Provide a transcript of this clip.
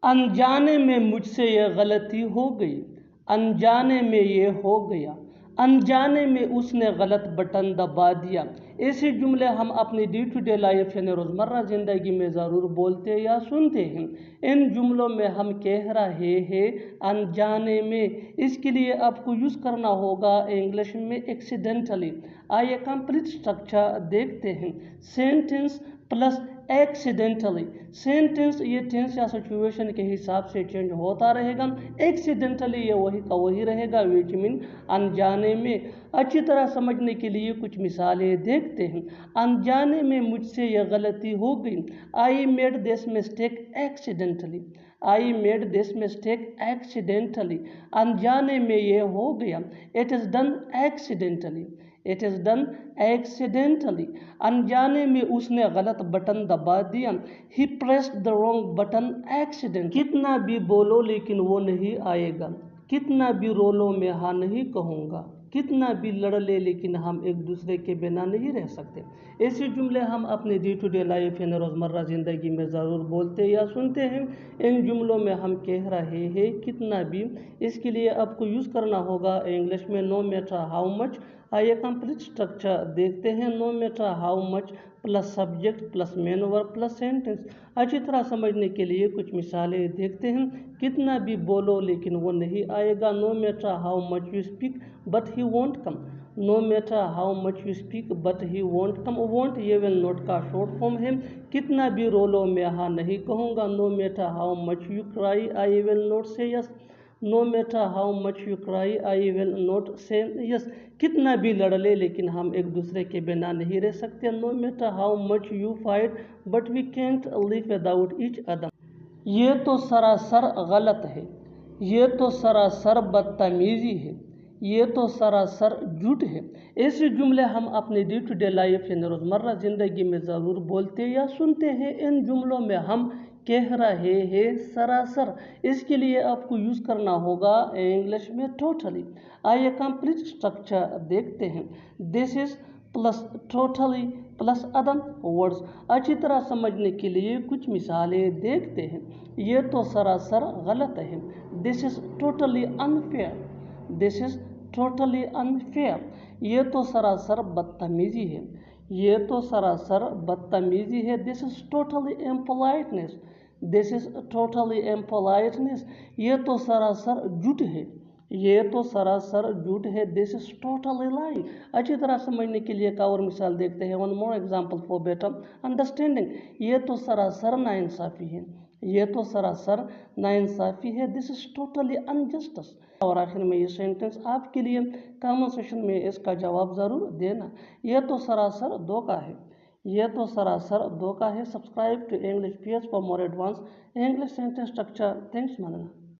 अनजाने में मुझसे ये गलती हो गई, अनजाने में ये हो गया, अनजाने में उसने गलत बटन दबा दिया। ऐसे जुमले हम अपनी डे टू डे लाइफ यानी रोज़मर्रा ज़िंदगी में ज़रूर बोलते या सुनते हैं। इन जुमलों में हम कह रहे हैं अनजाने में, इसके लिए आपको यूज़ करना होगा इंग्लिश में एक्सीडेंटली। आइए कंप्लीट स्ट्रक्चर देखते हैं। Sentence plus accidentally. सेंटेंस ये टेंस या सिचुएशन के हिसाब से चेंज होता रहेगा। एक्सीडेंटली ये वही का वही रहेगा, विच मीन अनजाने में। अच्छी तरह समझने के लिए कुछ मिसालें देखते हैं। अनजाने में मुझसे यह गलती हो गई। I made this mistake accidentally. I made this mistake accidentally. अनजाने में यह हो गया। It is done accidentally. It is done accidentally. अनजाने में उसने गलत बटन दबा दिया। He pressed the wrong button accident. कितना भी बोलो लेकिन वो नहीं आएगा, कितना भी रोलो मैं हाँ नहीं कहूँगा, कितना भी लड़ ले लेकिन हम एक दूसरे के बिना नहीं रह सकते। ऐसे जुमले हम अपने डे टू डे लाइफ यानी रोज़मर्रा ज़िंदगी में ज़रूर बोलते या सुनते हैं। इन जुमलों में हम कह रहे हैं कितना भी, इसके लिए आपको यूज़ करना होगा इंग्लिश में नो मैटर हाउ मच। आइए कंप्लीट स्ट्रक्चर देखते हैं। No matter how much plus subject plus main verb plus sentence. अच्छी तरह समझने के लिए कुछ मिसालें देखते हैं। कितना भी बोलो लेकिन वो नहीं आएगा। No matter how much you speak but he won't come. No matter how much you speak but he won't come. Won't ये विल नॉट का शॉर्ट फॉर्म है। कितना भी रोलो मैं हाँ नहीं कहूँगा। No matter how much you cry I will not say yes. No matter how much you cry I will not say yes. कितना भी लड़ ले लेकिन हम एक दूसरे के बिना नहीं रह सकते। No matter how much you fight but we can't live without each other. ये तो सरासर गलत है, ये तो सरासर बदतमीजी है, ये तो सरासर झूठ है। ऐसे जुमले हम अपने डे टू डे लाइफ यानी रोज़मर्रा ज़िंदगी में ज़रूर बोलते या सुनते हैं। इन जुमलों में हम कह रहे हैं सरासर, इसके लिए आपको यूज़ करना होगा इंग्लिश में टोटली। आइए कंप्लीट स्ट्रक्चर देखते हैं। This is plus totally plus other words. अच्छी तरह समझने के लिए कुछ मिसालें देखते हैं। ये तो सरासर गलत है। This is totally unfair. This is totally unfair. ये तो सरासर बदतमीजी है। ये तो सरासर बदतमीजी है। This is totally impoliteness. This is totally impoliteness. ये तो सरासर झूठ है। ये तो सरासर झूठ है। दिस इज़ टोटली लाई। अच्छी तरह समझने के लिए एक और मिसाल देखते हैं। One more example for better understanding. ये तो सरासर नाइंसाफ़ी है। ये तो सरासर नाइंसाफ़ी है। This is totally injustice. और आखिर में ये सेंटेंस आपके लिए, कमेंट सेक्शन में इसका जवाब ज़रूर देना। ये तो सरासर धोखा है। ये तो सरासर धोखा है। Subscribe to English PH for more advance English sentence structure. Thanks मानना।